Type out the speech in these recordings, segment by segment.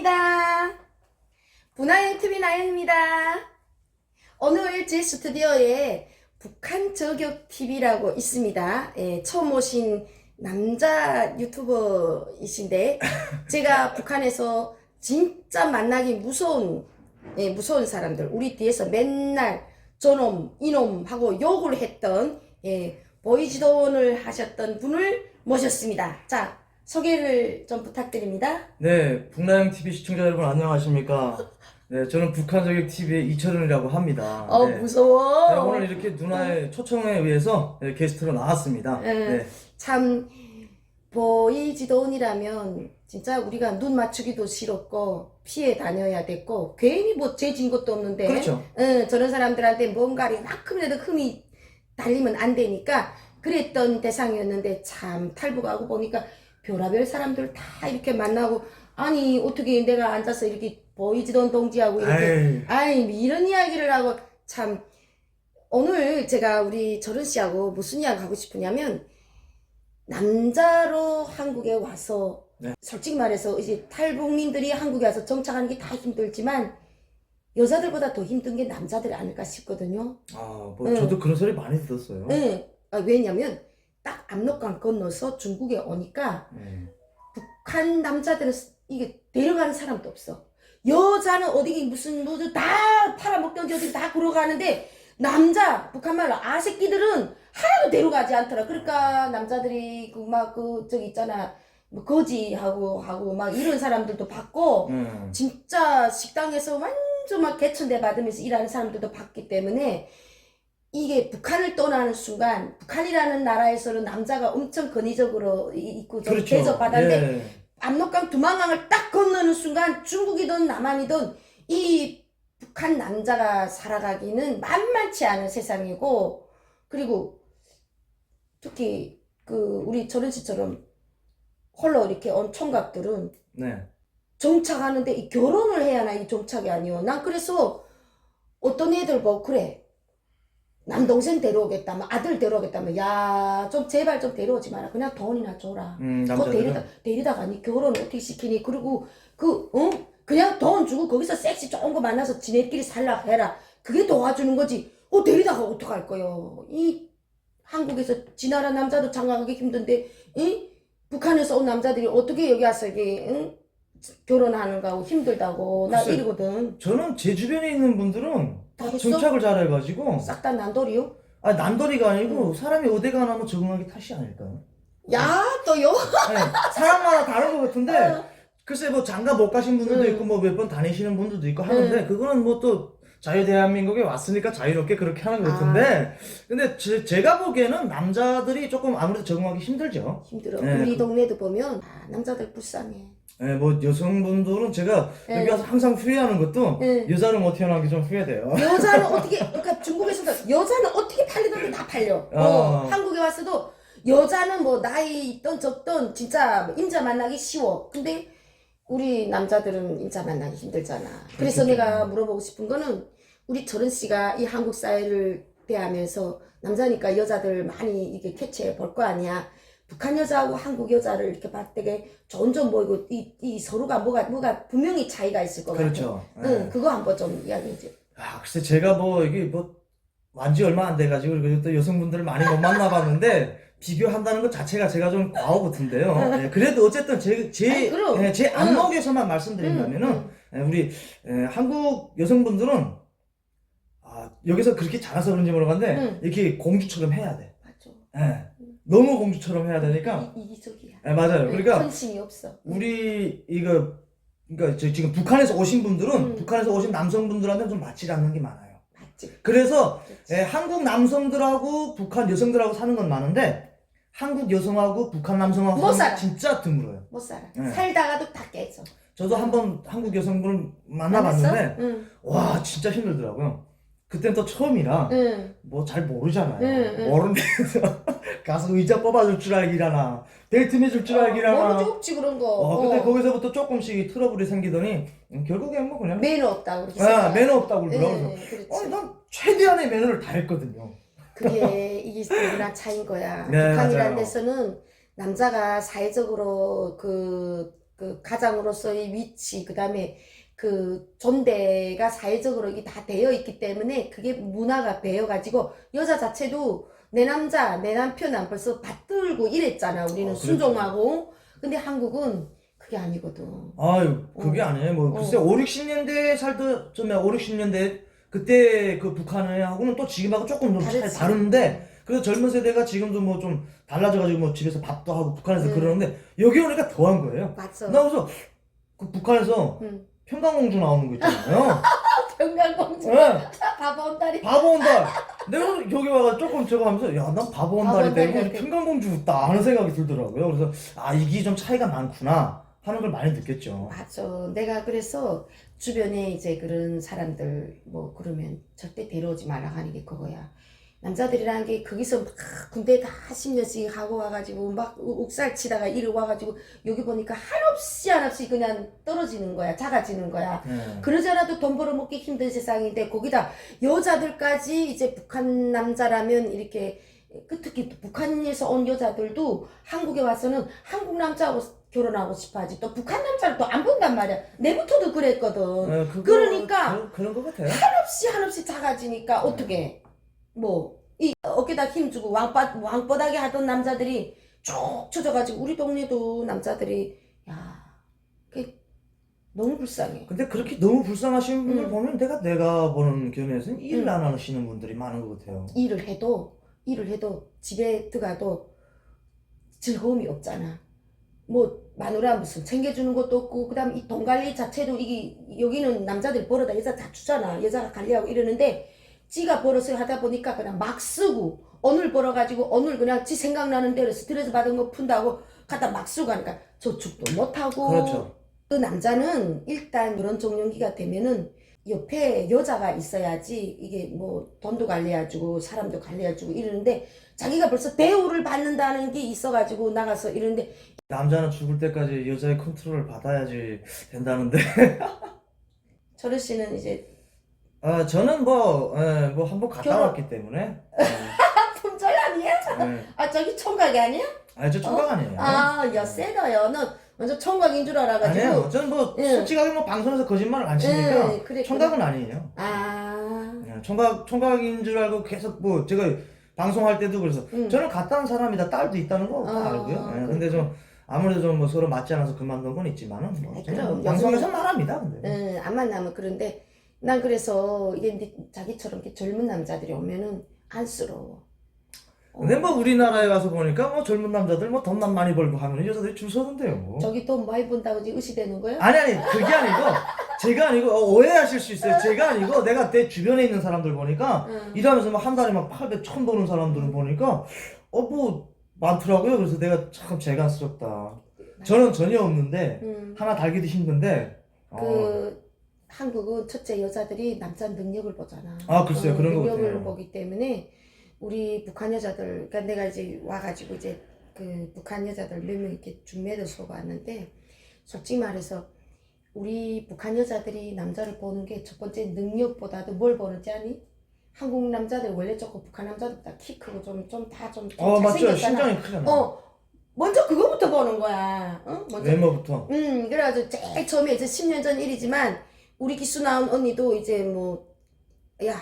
반갑습니다. 문화영 TV 나영입니다. 오늘 제 스튜디오에 북한 저격 TV라고 있습니다. 처음 오신 남자 유튜버이신데 제가 북한에서 진짜 만나기 무서운 사람들, 우리 뒤에서 맨날 저놈 이놈 하고 욕을 했던 보이지도원을 하셨던 분을 모셨습니다. 자, 소개를 좀 부탁드립니다. 네, 북나영TV 시청자 여러분 안녕하십니까? 네, 저는 북한저격TV의 이철훈이라고 합니다. 네. 무서워. 네, 오늘 이렇게 누나의 초청에 의해서 게스트로 나왔습니다. 네. 참 보이지도원이라면 진짜 우리가 눈 맞추기도 싫었고 피해 다녀야 됐고 괜히 뭐 죄진 것도 없는데 그렇죠. 저런 사람들한테 뭔가 이만큼이라도 흠이 달리면 안 되니까 그랬던 대상이었는데 참 탈북하고 보니까 별의별 사람들 다 이렇게 만나고 아니 어떻게 내가 앉아서 이렇게 보이지도원 동지하고 이렇게 이런 이야기를 하고 참 오늘 제가 우리 절은 씨하고 무슨 이야기 하고 싶으냐면 남자로 한국에 와서 솔직히 말해서 이제 탈북민들이 한국에 와서 정착하는 게 다 힘들지만 여자들보다 더 힘든 게 남자들이 아닐까 싶거든요. 저도 그런 소리 많이 들었어요. 왜냐면 딱 압록강 건너서 중국에 오니까 북한 남자들은 이게 데려가는 사람도 없어. 여자는 어디 무슨 다 팔아먹던지 어디 다 걸어가는데 남자 북한말로 아새끼들은 하나도 데려가지 않더라. 그러니까 남자들이 저기 있잖아 뭐 거지하고 막 이런 사람들도 받고 진짜 식당에서 완전 막 개천대 받으면서 일하는 사람들도 받기 때문에 이게 북한을 떠나는 순간 북한이라는 나라에서는 남자가 엄청 권위적으로 있고 좀 그렇죠. 대접받았는데 압록강 두만강을 딱 건너는 순간 중국이든 남한이든 이 북한 남자가 살아가기는 만만치 않은 세상이고 그리고 특히 우리 저런 씨처럼 홀로 이렇게 온 총각들은 정착하는데 이 결혼을 해야 하나 이 정착이 아니오. 난 그래서 어떤 애들 보고 그래 남동생 데려오겠다면 아들 데려오겠다면 야 좀 제발 좀 데려오지 마라. 그냥 돈이나 줘라. 그 데리다가 니 결혼 어떻게 시키니. 그리고 그냥 돈 주고 거기서 섹시 좋은 거 만나서 지네끼리 살라 해라. 그게 도와주는 거지. 데리다가 어떡할 거요. 이 한국에서 지나라 남자도 장가가기 힘든데 북한에서 온 남자들이 어떻게 여기 와서 이게 결혼하는가 힘들다고 나 이러거든. 저는 제 주변에 있는 분들은 다 했어? 정착을 잘해가지고 싹 다 난돌이요? 아니 난돌이가 아니고 사람이 어디 가나 뭐 적응하기 탓이 아닐까요? 야 또요? 사람마다 다른 것 같은데 글쎄 뭐 장가 못 가신 분들도 있고 뭐 몇 번 다니시는 분들도 있고 하는데 그거는 뭐 또 자유 대한민국에 왔으니까 자유롭게 그렇게 하는 것 같은데 근데 제가 보기에는 남자들이 조금 아무래도 적응하기 힘들죠. 힘들어. 우리 동네도 보면 남자들 불쌍해. 뭐 여성분들은 제가 여기 와서 항상 후회하는 것도 여자는 못 태어난 게 좀 후회돼요. 여자는 어떻게 그러니까 중국에서도 여자는 어떻게 팔리든 다 팔려. 한국에 와서도 여자는 뭐 나이 있던 적던 진짜 임자 만나기 쉬워. 근데 우리 남자들은 임자 만나기 힘들잖아. 그래서 내가 물어보고 싶은 거는 우리 철은 씨가 이 한국 사회를 대하면서 남자니까 여자들 많이 이게 캐치해 볼 거 아니야. 북한 여자하고 한국 여자를 이렇게 봤을 때 점점 보이고 이 서로가 뭐가 분명히 차이가 있을 것 그렇죠. 같아. 그거 한번 좀 이야기해 줘. 글쎄 제가 뭐 이게 뭐 완지 얼마 안 돼가지고 그리고 또 여성분들을 많이 못 만나봤는데 비교한다는 것 자체가 제가 좀 과오 같은데요. 그래도 어쨌든 제 안목에서만 말씀드린다면은 우리 한국 여성분들은 여기서 그렇게 잘해서 그런지 모르겠는데 이렇게 공주처럼 해야 돼. 맞아. 너무 공주처럼 해야 되니까 이기적이야. 맞아요. 그러니까 헌신이 없어. 우리 그러니까 지금 북한에서 오신 분들은 북한에서 오신 남성분들한테 좀 맞지 않는 게 많아요. 맞지. 그래서 한국 남성들하고 북한 여성들하고 사는 건 많은데 한국 여성하고 북한 남성하고 못 사는 건 살아. 진짜 드물어요. 못 살아. 살다가도 다 깨져. 저도 한번 한국 여성분을 만나봤는데 와 진짜 힘들더라고요. 그땐 또 처음이라 뭐 잘 모르잖아요. 모르는데 가서 의자 뽑아줄 줄 알기라나 데이트 해줄 줄 알기라나 모르지 없지 그런 거. 근데 거기서부터 조금씩 트러블이 생기더니 결국엔 뭐 그냥 매너 없다고 그렇게 생각해. 매너 없다고 그러더라고요. 난 최대한의 매너를 다 했거든요. 그게 이게 문화 차이인 거야. 네, 북한이라는 맞아요. 데서는 남자가 사회적으로 그 가장으로서의 위치, 그 다음에 그 존대가 사회적으로 이게 다 되어 있기 때문에 그게 문화가 배어가지고 여자 자체도 내 남자, 내 남편은 벌써 받들고 이랬잖아. 우리는 그렇죠. 순종하고. 근데 한국은 그게 아니거든. 아유, 그게 아니에요. 뭐, 글쎄, 5, 60년대 살던, 좀 5, 60년대, 그때 그 북한하고는 또 지금하고 조금 좀 차이 다르지. 다른데, 그래서 젊은 세대가 지금도 뭐 좀 달라져가지고 뭐 집에서 밥도 하고 북한에서 응. 그러는데, 여기 오니까 더한 거예요. 맞아. 나 그래서 그 북한에서 응. 평강공주 나오는 거 있잖아요. 평강공주. 네. 바보 온다리. 바보 온달. 내가 여기 와가 조금 저거 하면서 야, 난 바보 온달이 바보 되고 온달이 평강공주 다 하는 생각이 들더라고요. 그래서 아, 이게 좀 차이가 많구나 하는 걸 많이 느꼈죠. 맞아. 내가 그래서 주변에 이제 그런 사람들 뭐 그러면 절대 데려오지 말라 하는 게 그거야. 남자들이라는 게 거기서 막 군대 다 10년씩 하고 와가지고 막 옥살 치다가 이리 와가지고 여기 보니까 한없이 그냥 떨어지는 거야. 작아지는 거야. 그러지 않아도 돈 벌어먹기 힘든 세상인데 거기다 여자들까지 이제 북한 남자라면 이렇게 특히 또 북한에서 온 여자들도 한국에 와서는 한국 남자하고 결혼하고 싶어 하지. 또 북한 남자를 또 안 본단 말이야. 내부터도 그랬거든. 그러니까 그런 것 같아요. 한없이 작아지니까 어떻게 뭐 이 어깨다 힘주고 왕바닥에 하던 남자들이 쭉 쳐져가지고 우리 동네도 남자들이 야 그게 너무 불쌍해. 근데 그렇게 너무 불쌍하신 분들 응. 보면 내가 보는 견해에서는 일을 안 하시는 분들이 많은 것 같아요. 일을 해도 집에 들어가도 즐거움이 없잖아. 뭐 마누라 무슨 챙겨주는 것도 없고 그다음 이 돈 관리 자체도 이게 여기는 남자들 벌어다 여자 다 주잖아. 여자가 관리하고 이러는데 지가 벌어서 하다 보니까 그냥 막 쓰고 오늘 벌어가지고 오늘 그냥 지 생각나는 대로 스트레스 받은 거 푼다고 갖다 막 쓰고 하니까 저축도 못하고. 그렇죠. 그 남자는 일단 그런 정년기가 되면은 옆에 여자가 있어야지 이게 뭐 돈도 관리해주고 사람도 관리해주고 이러는데 자기가 벌써 대우를 받는다는 게 있어가지고 나가서 이러는데 남자는 죽을 때까지 여자의 컨트롤을 받아야지 된다는데. 철우 씨는 이제 아, 저는 뭐 한번 갔다 결혼- 왔기 때문에. 품절 아니야? 네. 아 저기 총각이 아니야? 아니, 저 총각 아니에요. 아 여세다요. 넌 완전 총각인 줄 알아가지고. 아니에요. 저는 뭐 예. 솔직하게 뭐 방송에서 거짓말을 안 치니까 예, 그래, 총각은 아니에요. 아. 예, 총각인 줄 알고 계속 뭐 제가 방송할 때도 그래서 저는 갔다 온 사람이다. 딸도 있다는 거 다 알고요. 예, 근데 좀 아무래도 좀 뭐 서로 맞지 않아서 그만둔 건 있지만은 뭐 아이, 저는 그럼 뭐 방송에서 말합니다. 근데. 안 만나면 그런데 난 그래서 이게 근데 자기처럼 이렇게 젊은 남자들이 오면은 안쓰러워. 근데 뭐 우리나라에 와서 보니까 뭐 젊은 남자들 뭐 돈만 많이 벌고 하면 여자들이 줄 서던데요. 뭐. 저기 돈 많이 번다고 지금 의시되는 거야? 아니 그게 아니고 제가 아니고 오해하실 수 있어요. 제가 아니고 내가 내 주변에 있는 사람들 보니까 일하면서 막 한 달에 막 800, 1000 버는 사람들을 보니까 뭐 많더라고요. 그래서 내가 참 재간스럽다. 저는 전혀 없는데 하나 달기도 힘든데 그 한국은 첫째 여자들이 남자 능력을 보잖아. 아, 글쎄요. 그런 것 능력을 같아요. 보기 때문에 우리 북한 여자들, 그러니까 내가 이제 와가지고 이제 그 북한 여자들 몇 명 이렇게 중매를 서고 왔는데 솔직히 말해서 우리 북한 여자들이 남자를 보는 게 첫 번째 능력보다도 뭘 보는지 아니? 한국 남자들 원래 조금 북한 남자들 다 키 크고 좀 맞죠. 잘생겼잖아. 신장이 크잖아. 먼저 그거부터 보는 거야. 먼저. 외모부터. 그래가지고 제일 처음에 이제 10년 전 일이지만 우리 기수 나온 언니도 이제 뭐 야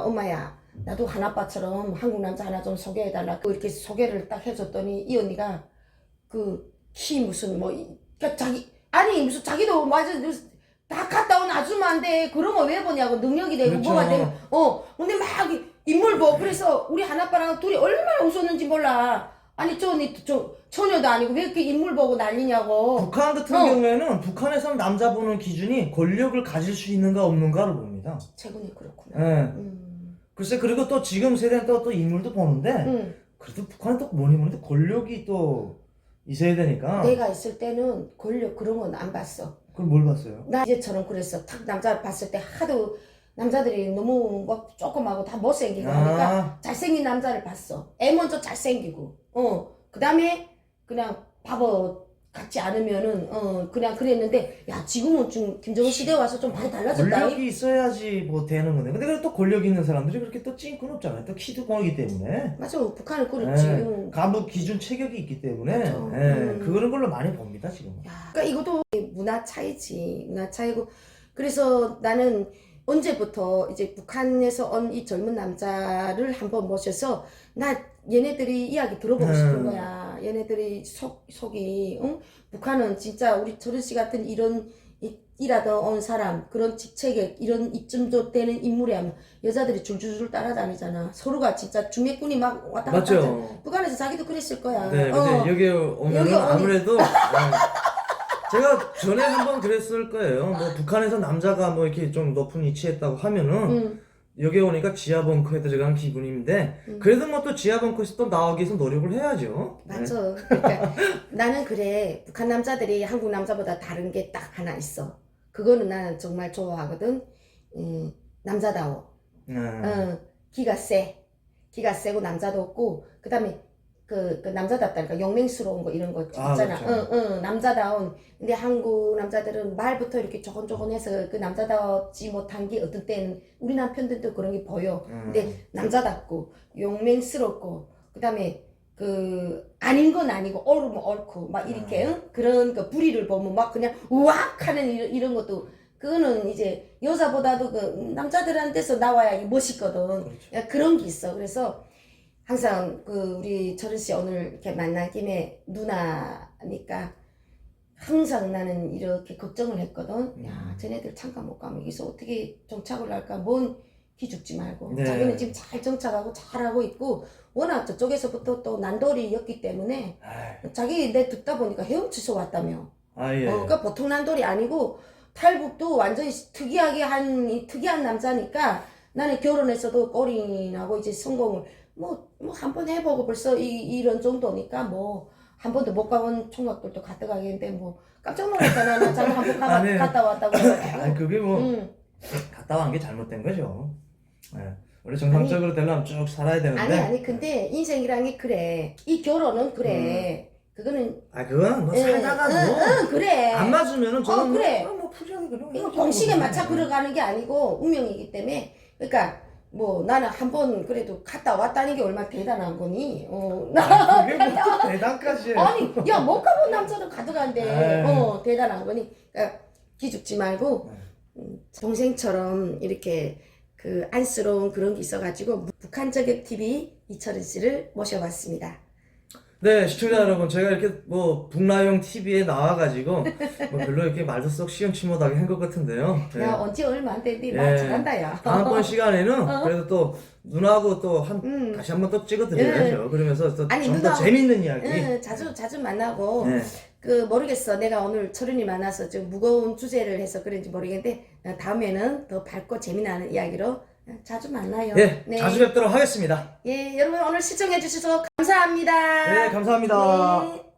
엄마야 나도 하나빠처럼 한국 남자 하나 좀 소개해달라. 이렇게 소개를 딱 해줬더니 이 언니가 그 키 무슨 뭐 그러니까 무슨 자기도 맞아 다 갔다 온 아줌마인데 그러면 왜 보냐고 능력이 되고 그렇죠. 뭐가 되면 근데 막 인물 보 그래서 우리 하나빠랑 둘이 얼마나 웃었는지 몰라. 아니 저 처녀도 아니고 왜 이렇게 인물 보고 난리냐고. 북한 같은 경우에는 북한에서는 남자 보는 기준이 권력을 가질 수 있는가 없는가를 봅니다. 최근에 그렇구나. 네. 글쎄 그리고 또 지금 세대는 또 인물도 보는데 그래도 북한은 또 뭐니 권력이 또 있어야 되니까. 내가 있을 때는 권력 그런 건 안 봤어. 그럼 뭘 봤어요? 나 이제처럼 그랬어. 탁 남자 봤을 때 하도 남자들이 너무 막 조그마하고 다 못생기고 하니까 잘생긴 남자를 봤어. 애 먼저 잘생기고 그 다음에 그냥 바보 같지 않으면은 그냥 그랬는데 야 지금은 좀 김정은 시대에 와서 좀 많이 달라졌다. 권력이 있어야지 뭐 되는 건데. 근데 또 권력 있는 사람들이 그렇게 또 찡끈 없잖아요. 또 키도 공이기 때문에. 맞아, 북한을 그렇지. 간부 기준 체격이 있기 때문에 그런 걸로 많이 봅니다 지금. 그러니까 이것도 문화 차이지, 문화 차이고. 그래서 나는 언제부터 이제 북한에서 온 이 젊은 남자를 한번 모셔서 나 얘네들이 이야기 들어보고 싶은 거야. 얘네들이 속이 응? 북한은 진짜 우리 철은 씨 같은 이런 일하다 온 사람, 그런 직책에 이런 이쯤도 되는 인물이 하면 여자들이 줄줄줄 따라다니잖아. 서로가 진짜 주맥군이 막 왔다 갔다 하잖아. 북한에서 자기도 그랬을 거야. 네, 근데 여기 오면은 아무래도 제가 전에 한번 그랬을 거예요. 뭐 북한에서 남자가 뭐 이렇게 좀 높은 위치에 있다고 하면은 여기 오니까 지하 벙커에 들어간 기분인데 그래도 뭐 또 지하 벙커에서 또 나오기 위해서 노력을 해야죠. 맞아. 그러니까 나는 그래. 북한 남자들이 한국 남자보다 다른 게 딱 하나 있어. 그거는 나는 정말 좋아하거든. 남자다워. 기가 세. 기가 세고 남자도 없고 그다음에 그 남자답다니까 용맹스러운 거 이런 거 있잖아. 그렇죠. 남자다운. 근데 한국 남자들은 말부터 이렇게 조곤조곤해서 그 남자답지 못한 게 어떤 때는 우리 남편들도 그런 게 보여. 근데 남자답고 용맹스럽고 그다음에 그 아닌 건 아니고 옳으면 옳고 막 이렇게 그런 그 불의를 보면 막 그냥 우악 하는 이런 것도 그거는 이제 여자보다도 그 남자들한테서 나와야 멋있거든. 그렇죠. 그런 게 있어. 그래서 항상 그 우리 철은 씨 오늘 이렇게 만난 김에 누나니까 항상 나는 이렇게 걱정을 했거든. 야, 쟤네들 잠깐 못 가면 여기서 어떻게 정착을 할까? 뭔 기죽지 말고. 네. 자기는 지금 잘 정착하고 잘하고 있고 워낙 저쪽에서부터 또 난돌이였기 때문에 자기 내 듣다 보니까 헤엄쳐서 왔다며. 예. 그러니까 보통 난돌이 아니고 탈북도 완전히 특이하게 한 특이한 남자니까 나는 결혼해서도 꼴이 나고 이제 성공을 뭐 한 번 해보고 벌써 이런 정도니까 뭐 한 번도 못 가본 총각들도 갔다 가겠는데 뭐 깜짝 놀랐잖아. 나 자기 한번 갔다 왔다고 해가지고. 아니 그게 뭐 갔다 온 게 잘못된 거죠. 원래 정상적으로 되려면 쭉 살아야 되는데. 아니 근데 인생이란 게 그래. 이 결혼은 그래. 그거는 그거는 뭐 살다가도 그래. 안 맞으면은 저는 그래. 뭐 풀려게 그런 이거 공식에 맞춰 걸어가는 게 아니고 운명이기 때문에 그러니까 뭐 나는 한 번 그래도 갔다 왔다는 게 얼마나 대단한 거니. 그게 뭐 대단까지 해. 아니 야 못 가본 남자도 가져간대. 대단한 거니. 그러니까 기죽지 말고 동생처럼 이렇게 그 안쓰러운 그런 게 있어가지고 북한 저격 TV 이철은 씨를 모셔봤습니다. 네, 시청자 여러분, 제가 이렇게 뭐 북라용 TV에 나와가지고 뭐 별로 이렇게 말도 썩 시원치못하게 한 것 같은데요. 야, 언제 얼마 안 됐는데 말 잘한다 야. 다음번 시간에는 그래도 또 누나하고 또 다시 한번 또 찍어드려야죠. 그러면서 또 좀 더 재밌는 이야기. 자주 만나고. 그 모르겠어. 내가 오늘 철은이 만나서 좀 무거운 주제를 해서 그런지 모르겠는데 다음에는 더 밝고 재미나는 이야기로 자주 만나요. 네, 자주 뵙도록 하겠습니다. 여러분 오늘 시청해 주셔서 감사합니다. 네, 감사합니다. 네.